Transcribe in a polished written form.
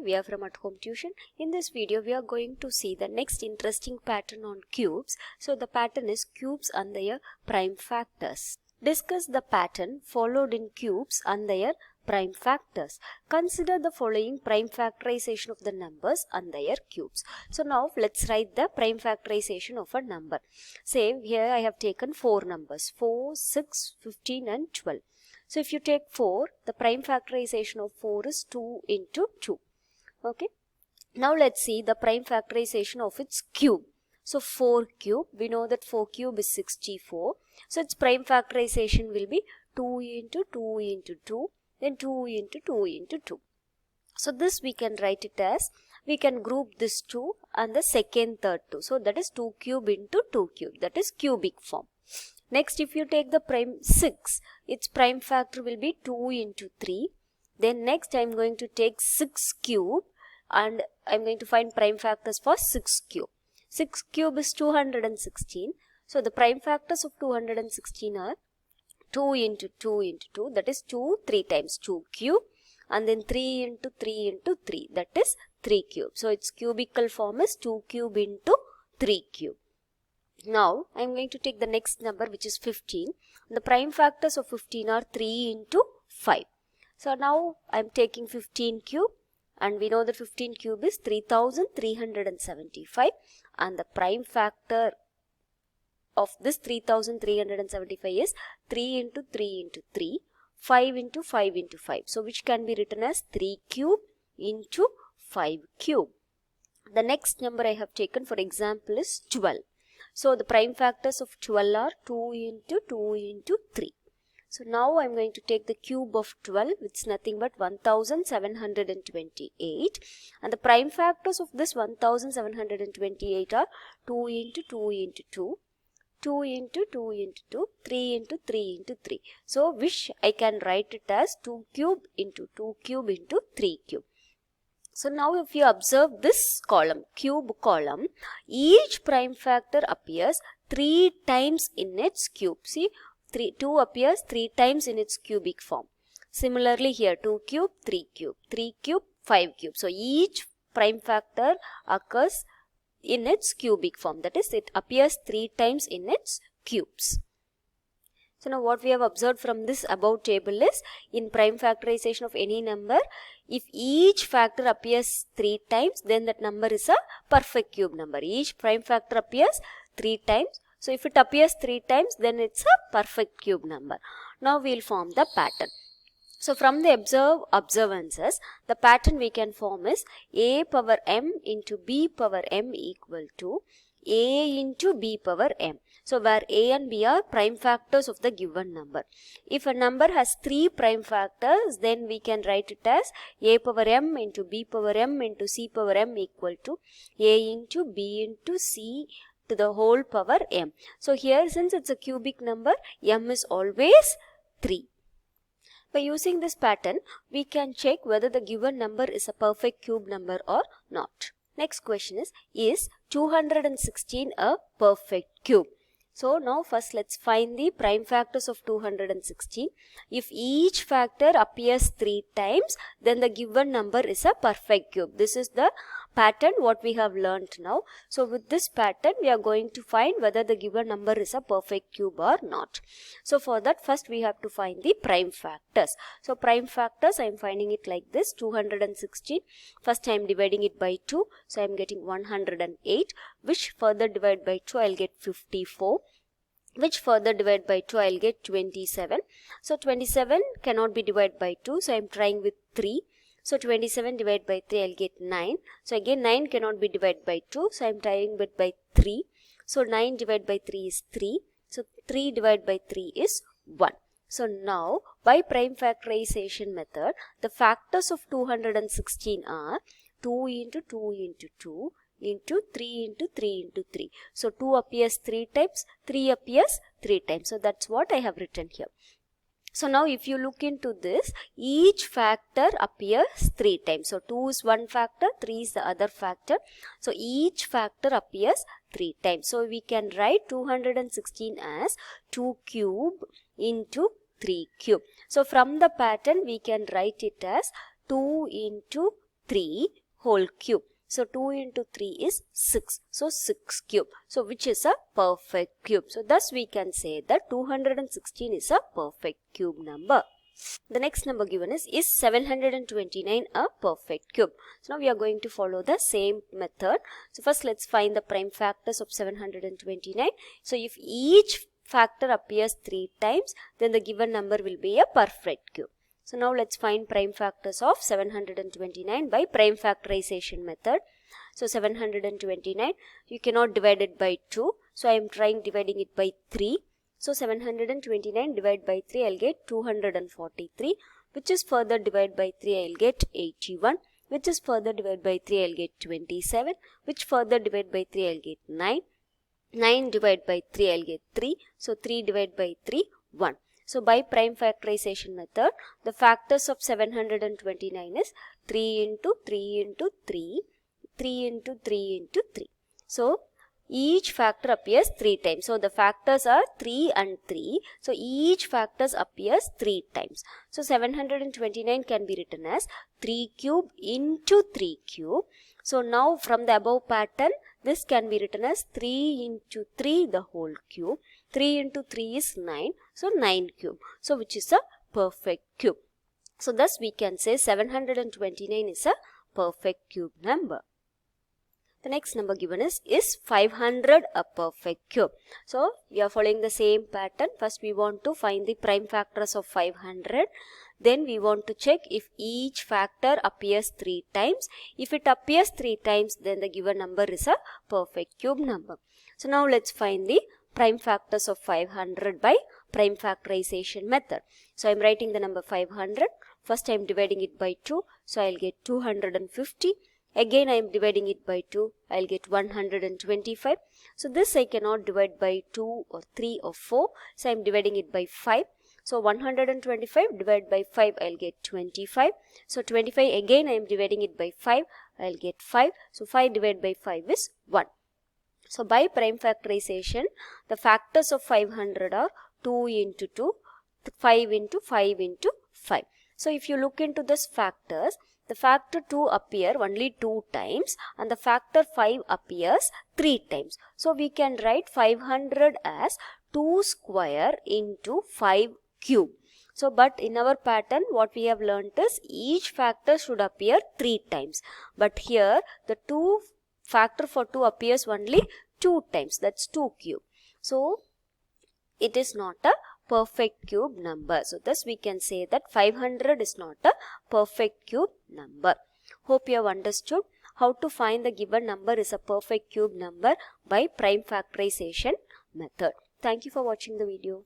we are from At Home Tuition. In this video, we are going to see the next interesting pattern on cubes. So the pattern is cubes and their prime factors. Discuss the pattern followed in cubes and their prime factors. Consider the following prime factorization of the numbers and their cubes. So now let's write the prime factorization of a number. Say here I have taken 4 numbers, 4, 6, 15 and 12. So if you take 4, the prime factorization of 4 is 2 into 2. Okay. Now let's see the prime factorization of its cube. So 4 cube, we know that 4 cube is 64. So its prime factorization will be 2 into 2 into 2, then 2 into 2 into 2. So this we can write it as, we can group this 2 and the second third 2. So that is 2 cube into 2 cube, that is cubic form. Next, if you take the prime 6, its prime factor will be 2 into 3. Then next I am going to take 6 cube and I am going to find prime factors for 6 cube. 6 cube is 216. So the prime factors of 216 are 2 into 2 into 2, that is 2 3 times 2 cube, and then 3 into 3 into 3, that is 3 cube. So its cubical form is 2 cube into 3 cube. Now I am going to take the next number, which is 15. The prime factors of 15 are 3 into 5. So now I am taking 15 cube, and we know that 15 cube is 3375, and the prime factor of this 3375 is 3 into 3 into 3, 5 into 5 into 5. So which can be written as 3 cube into 5 cube. The next number I have taken for example is 12. So the prime factors of 12 are 2 into 2 into 3. So now I am going to take the cube of 12, which is nothing but 1728, and the prime factors of this 1728 are 2 into 2 into 2, 2 into 2 into 2, 3 into 3 into 3. So which I can write it as 2 cube into 2 cube into 3 cube. So now if you observe this column, cube column, each prime factor appears 3 times in its cube. See, 2 appears 3 times in its cubic form. Similarly here 2 cube, 3 cube, 3 cube, 5 cube. So each prime factor occurs in its cubic form, that is it appears 3 times in its cubes. So now what we have observed from this above table is, in prime factorization of any number, if each factor appears 3 times, then that number is a perfect cube number. Each prime factor appears 3 times. So if it appears 3 times, then it's a perfect cube number. Now we will form the pattern. So from the observances, the pattern we can form is a power m into b power m equal to a into b power m. So where a and b are prime factors of the given number. If a number has 3 prime factors, then we can write it as a power m into b power m into c power m equal to a into b into c to the whole power m. So here, since it's a cubic number, m is always 3. By using this pattern, we can check whether the given number is a perfect cube number or not. Next question is 216 a perfect cube? So now first let's find the prime factors of 216. If each factor appears 3 times, then the given number is a perfect cube. This is the pattern what we have learnt now. So with this pattern we are going to find whether the given number is a perfect cube or not. So for that, first we have to find the prime factors. So prime factors, I am finding it like this: 216. First I am dividing it by 2. So I am getting 108, which further divide by 2 I will get 54. Which further divide by 2 I will get 27. So 27 cannot be divided by 2. So I am trying with 3. So 27 divided by 3 I will get 9. So again 9 cannot be divided by 2. So I am trying with by 3. So 9 divided by 3 is 3. So 3 divided by 3 is 1. So now by prime factorization method, the factors of 216 are 2 into 2 into 2 into 3 into 3 into 3. So 2 appears 3 times, 3 appears 3 times. So that's what I have written here. So now if you look into this, each factor appears 3 times. So 2 is one factor, 3 is the other factor. So each factor appears 3 times. So we can write 216 as 2 cube into 3 cube. So from the pattern we can write it as 2 into 3 whole cube. So 2 into 3 is 6. So 6 cube. So which is a perfect cube. So thus we can say that 216 is a perfect cube number. The next number given is 729 a perfect cube? So now we are going to follow the same method. So first let's find the prime factors of 729. So if each factor appears 3 times, then the given number will be a perfect cube. So now let's find prime factors of 729 by prime factorization method. So 729, you cannot divide it by 2. So I am trying dividing it by 3. So 729 divided by 3, I'll get 243, which is further divided by 3, I'll get 81, which is further divided by 3, I'll get 27, which further divided by 3, I'll get 9. 9 divided by 3, I'll get 3. So 3 divided by 3, 1. So by prime factorization method, the factors of 729 is 3 into 3 into 3, 3 into 3 into 3. So each factor appears 3 times. So the factors are 3 and 3. So each factors appears 3 times. So 729 can be written as 3 cube into 3 cube. So now from the above pattern, this can be written as 3 into 3 the whole cube. 3 into 3 is 9. So 9 cube. So which is a perfect cube. So thus we can say 729 is a perfect cube number. The next number given is 500 a perfect cube. So we are following the same pattern. First we want to find the prime factors of 500. Then we want to check if each factor appears 3 times. If it appears 3 times, then the given number is a perfect cube number. So now let's find the prime factors of 500 by prime factorization method. So I am writing the number 500. First I am dividing it by 2. So I will get 250. Again I am dividing it by 2, I will get 125. So this I cannot divide by 2 or 3 or 4. So I am dividing it by 5. So 125 divided by 5, I will get 25. So 25 again I am dividing it by 5, I will get 5. So 5 divided by 5 is 1. So by prime factorization, the factors of 500 are 2 into 2, 5 into 5 into 5. So if you look into these factors, the factor 2 appears only 2 times and the factor 5 appears 3 times. So we can write 500 as 2 square into 5 cube. So but in our pattern what we have learnt is each factor should appear 3 times. But here the factor for 2 appears only 2 times. That's 2 cube. So it is not a perfect cube number. So thus we can say that 500 is not a perfect cube number. Hope you have understood how to find the given number is a perfect cube number by prime factorization method. Thank you for watching the video.